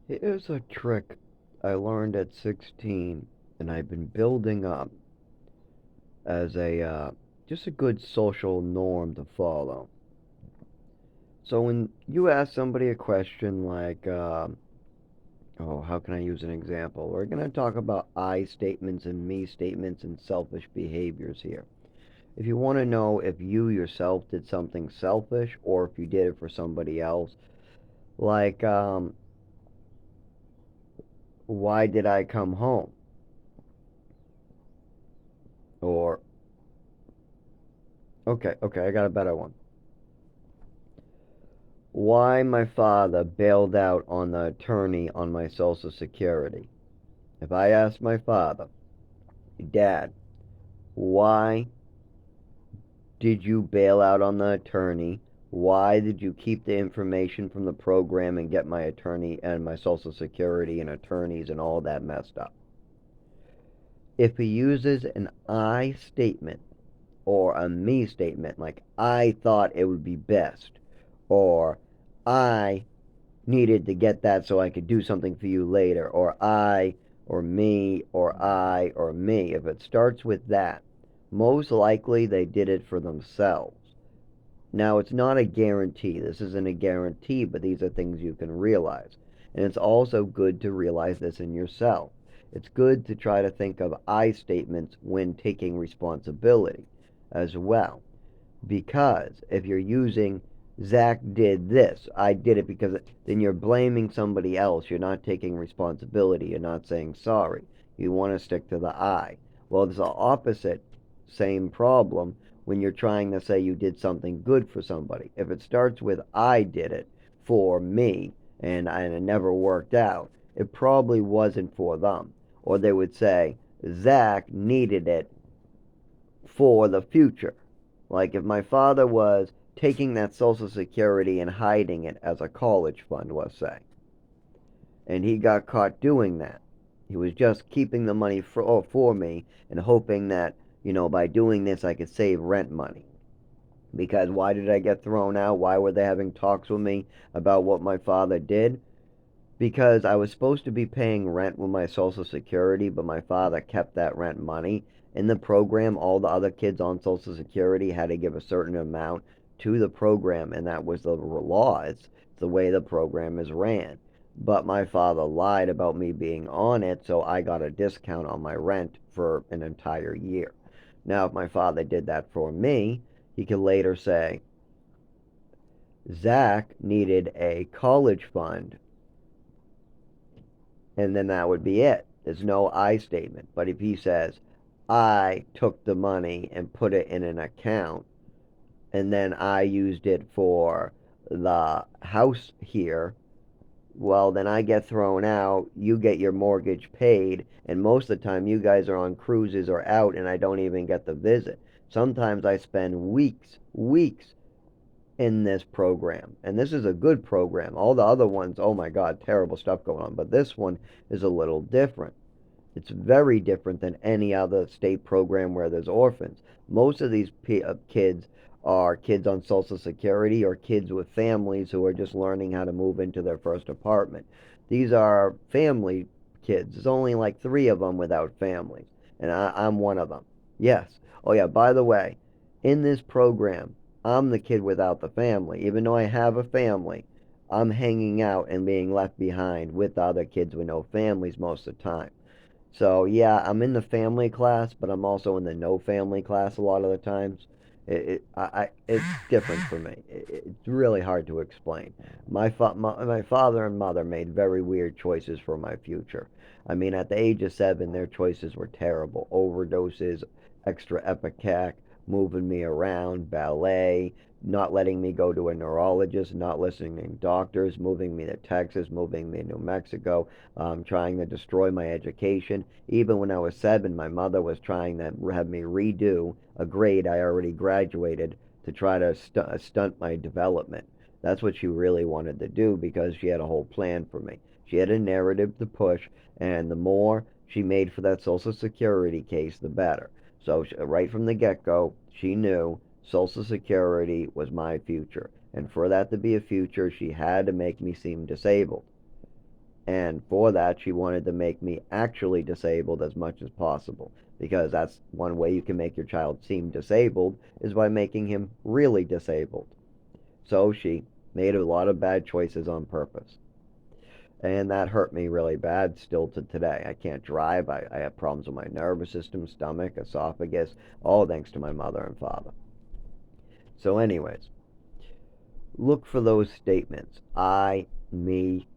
Here's a trick I learned at 16 and I've been building up as a just a good social norm to follow. So when you ask somebody a question like, oh, how can I use an example? We're going to talk about I statements and me statements and selfish behaviors here. If you want to know if you yourself did something selfish or if you did it for somebody else, like, why did I come home? Or, okay, I got a better one. Why my father bailed out on the attorney on my Social Security. If I asked my father, Dad, why did you bail out on the attorney? Why did you keep the information from the program and get my attorney and my Social Security and attorneys and all that messed up? If he uses an I statement or a me statement, like I thought it would be best, or I needed to get that so I could do something for you later, or I, or me, or I, or me. If it starts with that, most likely they did it for themselves. Now, it's not a guarantee. This isn't a guarantee, but these are things you can realize. And it's also good to realize this in yourself. It's good to try to think of I statements when taking responsibility as well. Because if you're using Zach did this, I did it because, then you're blaming somebody else. You're not taking responsibility. You're not saying sorry. You want to stick to the I. Well, it's the opposite, same problem when you're trying to say you did something good for somebody. If it starts with I did it for me and it never worked out, it probably wasn't for them. Or they would say Zach needed it for the future. Like if my father was taking that Social Security and hiding it as a college fund, let's say, and he got caught doing that. He was just keeping the money for me and hoping that, by doing this I could save rent money. Because why did I get thrown out? Why were they having talks with me about what my father did? Because I was supposed to be paying rent with my Social Security, but my father kept that rent money. In the program, all the other kids on Social Security had to give a certain amount to the program, and that was the law. It's the way the program is ran. But my father lied about me being on it, so I got a discount on my rent for an entire year. Now, if my father did that for me, he could later say, Zach needed a college fund, and then that would be it. There's no I statement. But if he says, I took the money and put it in an account, and then I used it for the house here, well, then I get thrown out, you get your mortgage paid, and most of the time you guys are on cruises or out, and I don't even get the visit. Sometimes I spend weeks in this program. And this is a good program. All the other ones, oh my God, terrible stuff going on. But this one is a little different. It's very different than any other state program where there's orphans. Most of these kids are kids on Social Security or kids with families who are just learning how to move into their first apartment. These are family kids. There's only like three of them without families, and I'm one of them. Yes. Oh, yeah, by the way, in this program, I'm the kid without the family. Even though I have a family, I'm hanging out and being left behind with the other kids with no families most of the time. So yeah, I'm in the family class, but I'm also in the no family class a lot of the times. It's different for me. It's really hard to explain. My father and mother made very weird choices for my future. I mean, at the age of 7, their choices were terrible. Overdoses, extra Epicac, moving me around, ballet, not letting me go to a neurologist, not listening to doctors, moving me to Texas, moving me to New Mexico, trying to destroy my education. Even when I was 7, my mother was trying to have me redo a grade I already graduated to try to stunt my development. That's what she really wanted to do because she had a whole plan for me. She had a narrative to push, and the more she made for that Social Security case, the better. So, right from the get go, she knew Social Security was my future. And for that to be a future, she had to make me seem disabled. And for that, she wanted to make me actually disabled as much as possible. Because that's one way you can make your child seem disabled, is by making him really disabled. So she made a lot of bad choices on purpose. And that hurt me really bad still to today. I can't drive. I have problems with my nervous system, stomach, esophagus, all thanks to my mother and father. So, anyways, look for those statements. I, me,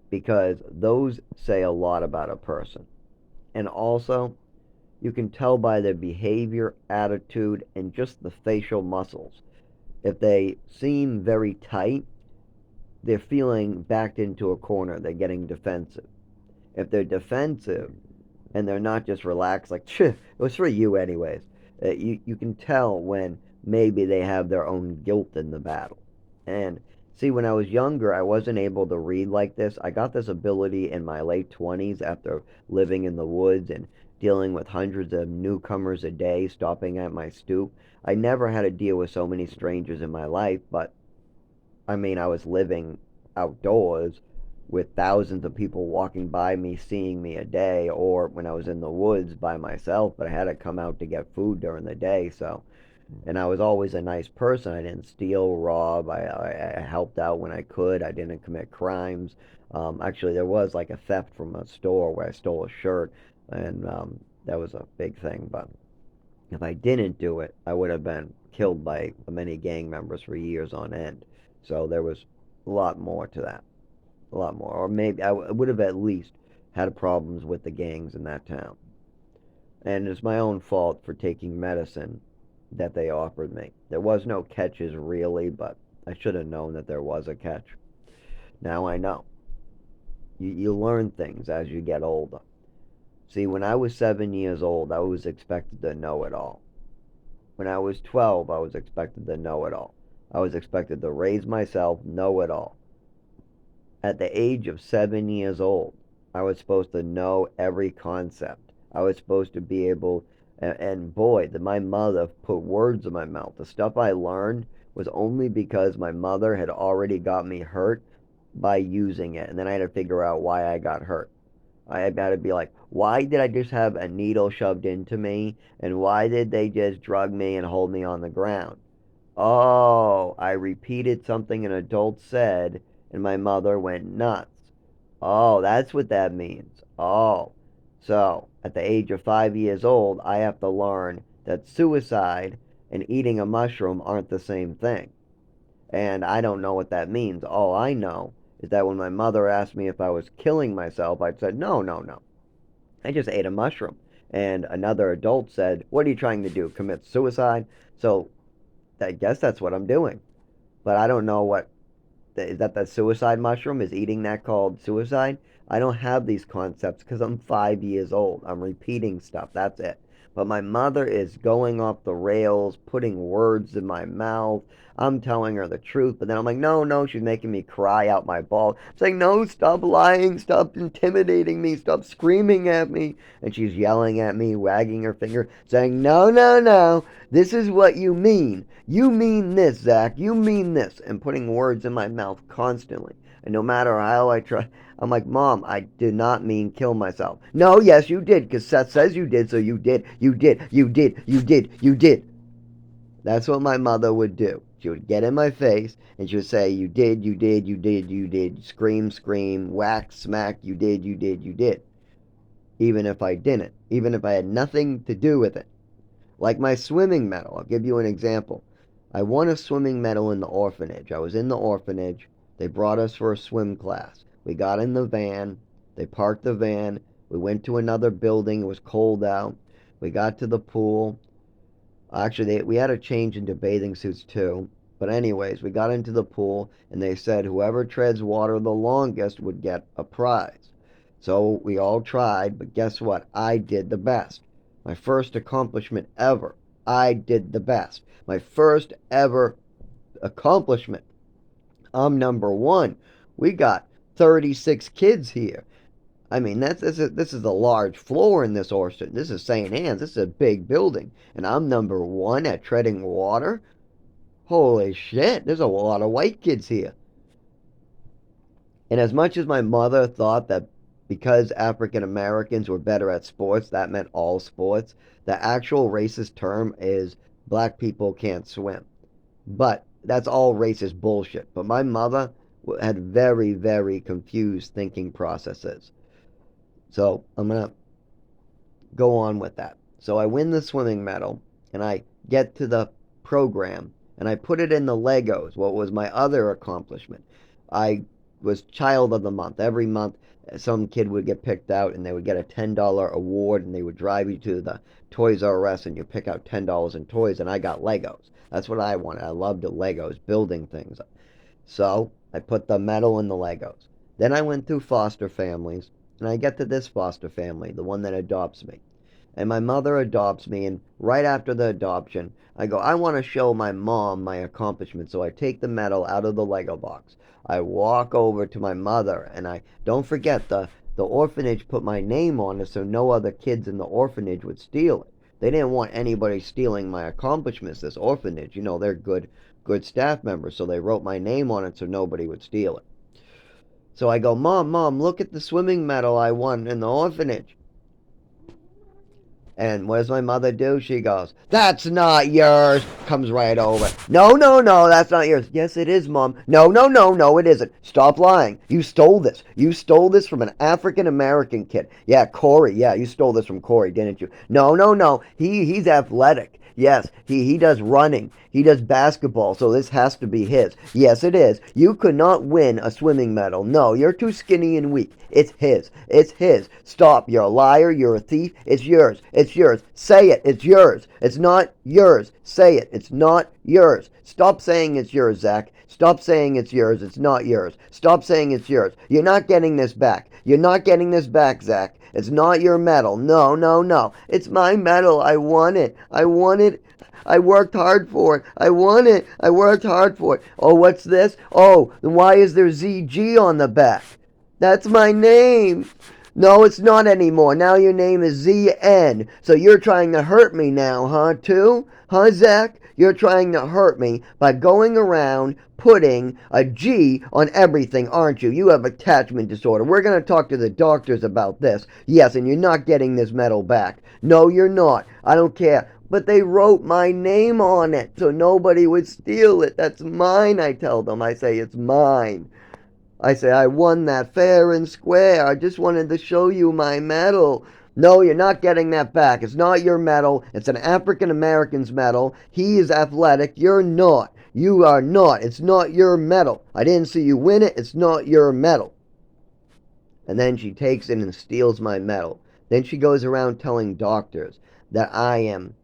because those say a lot about a person. And also, you can tell by their behavior, attitude, and just the facial muscles. If they seem very tight, they're feeling backed into a corner. They're getting defensive. If they're defensive and they're not just relaxed, like, it was for you anyways, you can tell when maybe they have their own guilt in the battle. And see, when I was younger, I wasn't able to read like this. I got this ability in my late 20s after living in the woods and dealing with hundreds of newcomers a day stopping at my stoop. I never had to deal with so many strangers in my life, but I mean, I was living outdoors with thousands of people walking by me, seeing me a day, or when I was in the woods by myself, but I had to come out to get food during the day, so. And I was always a nice person. I didn't steal, rob. I helped out when I could. I didn't commit crimes. Actually, there was like a theft from a store where I stole a shirt, and that was a big thing. But if I didn't do it, I would have been killed by many gang members for years on end. So there was a lot more to that. A lot more. Or maybe I would have at least had problems with the gangs in that town. And it's my own fault for taking medicine that they offered me. There was no catches really, but I should have known that there was a catch. Now I know. You learn things as you get older. See, when I was 7 years old, I was expected to know it all. When I was 12, I was expected to know it all. I was expected to raise myself, know it all. At the age of 7 years old, I was supposed to know every concept. I was supposed to be able, and boy, that my mother put words in my mouth. The stuff I learned was only because my mother had already got me hurt by using it, and then I had to figure out why I got hurt. I had to be like, why did I just have a needle shoved into me, and why did they just drug me and hold me on the ground? Oh, I repeated something an adult said, and my mother went nuts. Oh, that's what that means. Oh, so at the age of 5 years old, I have to learn that suicide and eating a mushroom aren't the same thing. And I don't know what that means. All I know is that when my mother asked me if I was killing myself, I said, no, no, no. I just ate a mushroom. And another adult said, what are you trying to do? Commit suicide? So I guess that's what I'm doing. But I don't know what is that the suicide mushroom? Is eating that called suicide? I don't have these concepts because I'm 5 years old. I'm repeating stuff. That's it. But my mother is going off the rails, putting words in my mouth. I'm telling her the truth, but then I'm like, no, no, she's making me cry out my balls. I'm saying, no, stop lying, stop intimidating me, stop screaming at me. And she's yelling at me, wagging her finger, saying, no, no, no, this is what you mean. You mean this, Zach. You mean this. And putting words in my mouth constantly. And no matter how I try, I'm like, Mom, I did not mean kill myself. No, yes, you did, because Seth says you did, so you did, you did, you did, you did, you did. That's what my mother would do. She would get in my face and she would say, you did, you did, you did, you did. Scream, scream, whack, smack, you did, you did, you did. Even if I didn't. Even if I had nothing to do with it. Like my swimming medal. I'll give you an example. I won a swimming medal in the orphanage. I was in the orphanage. They brought us for a swim class. We got in the van. They parked the van. We went to another building. It was cold out. We got to the pool. Actually, we had to change into bathing suits too. But anyways, we got into the pool and they said whoever treads water the longest would get a prize. So we all tried, but guess what? I did the best. My first accomplishment ever. I did the best. My first ever accomplishment. I'm number one. We got 36 kids here. I mean, this is a large floor in this Orson. This is St. Anne's. This is a big building. And I'm number one at treading water. Holy shit, there's a lot of white kids here. And as much as my mother thought that because African Americans were better at sports, that meant all sports, the actual racist term is black people can't swim. But that's all racist bullshit. But my mother had very, very confused thinking processes. So I'm going to go on with that. So I win the swimming medal and I get to the program and I put it in the Legos. What was my other accomplishment? I was child of the month. Every month some kid would get picked out and they would get a $10 award and they would drive you to the Toys R Us and you pick out $10 in toys and I got Legos. That's what I wanted. I loved the Legos, building things. So I put the medal in the Legos. Then I went through foster families and I get to this foster family, the one that adopts me. And my mother adopts me, and right after the adoption, I go, I want to show my mom my accomplishment. So I take the medal out of the Lego box. I walk over to my mother, and I don't forget the orphanage put my name on it so no other kids in the orphanage would steal it. They didn't want anybody stealing my accomplishments, this orphanage. You know, they're good staff members, so they wrote my name on it so nobody would steal it. So I go, Mom, look at the swimming medal I won in the orphanage. And what does my mother do? She goes, That's not yours. Comes right over. No, that's not yours. Yes, it is, Mom. No, it isn't. Stop lying. You stole this. You stole this from an African American kid. Yeah, Corey. Yeah, you stole this from Corey, didn't you? No. He's athletic. Yes, he does running. He does basketball, so this has to be his. Yes, it is. You could not win a swimming medal. No, you're too skinny and weak. It's his. It's his. Stop. You're a liar. You're a thief. It's yours. It's yours. Say it. It's yours. It's not yours. Say it. It's not yours. Stop saying it's yours, Zach. Stop saying it's yours. It's not yours. Stop saying it's yours. You're not getting this back. You're not getting this back, Zach. It's not your medal. No. It's my medal. I want it. I want it. I worked hard for it. I want it. I worked hard for it. Oh, what's this? Oh, then why is there ZG on the back? That's my name. No, it's not anymore. Now your name is ZN. So you're trying to hurt me now, huh, too? Huh, Zach? You're trying to hurt me by going around putting a G on everything, aren't you? You have attachment disorder. We're going to talk to the doctors about this. Yes, and you're not getting this medal back. No, you're not. I don't care. But they wrote my name on it so nobody would steal it. That's mine, I tell them. I say, it's mine. I say, I won that fair and square. I just wanted to show you my medal. No, you're not getting that back. It's not your medal. It's an African American's medal. He is athletic. You're not. You are not. It's not your medal. I didn't see you win it. It's not your medal. And then she takes it and steals my medal. Then she goes around telling doctors that I am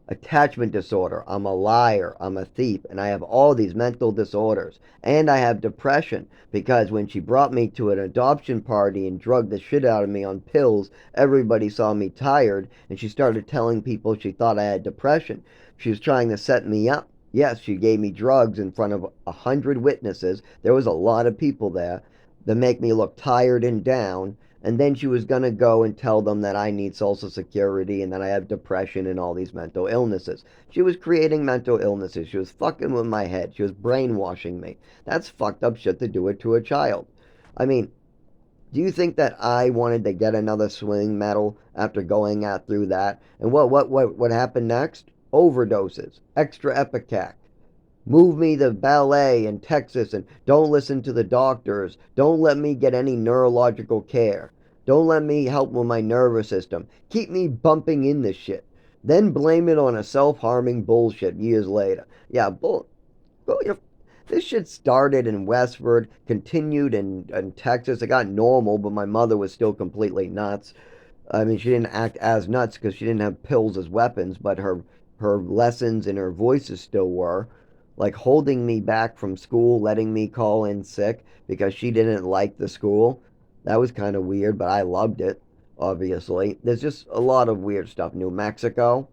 attachment disorder, I'm a liar, I'm a thief, and I have all these mental disorders. And I have depression because when she brought me to an adoption party and drugged the shit out of me on pills, everybody saw me tired and she started telling people she thought I had depression. She was trying to set me up. Yes, she gave me drugs in front of 100 witnesses. There was a lot of people there to make me look tired and down. And then she was going to go and tell them that I need Social Security and that I have depression and all these mental illnesses. She was creating mental illnesses. She was fucking with my head. She was brainwashing me. That's fucked up shit to do it to a child. I mean, do you think that I wanted to get another swimming medal after going out through that? And what happened next? Overdoses, extra Epicac. Move me to ballet in Texas and don't listen to the doctors. Don't let me get any neurological care. Don't let me help with my nervous system. Keep me bumping in this shit. Then blame it on a self-harming bullshit years later. Yeah, this shit started in Westford, continued in Texas. It got normal, but my mother was still completely nuts. I mean, she didn't act as nuts because she didn't have pills as weapons, but her lessons and her voices still were like holding me back from school, letting me call in sick because she didn't like the school. That was kind of weird, but I loved it, obviously. There's just a lot of weird stuff. New Mexico.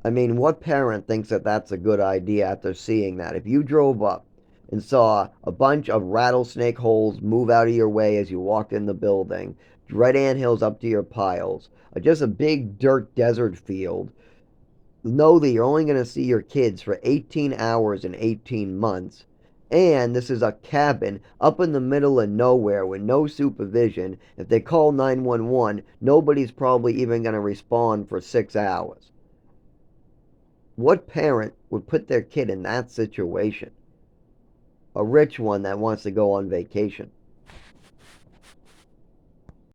I mean, what parent thinks that that's a good idea after seeing that? If you drove up and saw a bunch of rattlesnake holes move out of your way as you walked in the building, red anthills up to your piles, just a big dirt desert field, know that you're only going to see your kids for 18 hours in 18 months, And this is a cabin up in the middle of nowhere with no supervision. If they call 911, nobody's probably even going to respond for 6 hours. What parent would put their kid in that situation? A rich one that wants to go on vacation.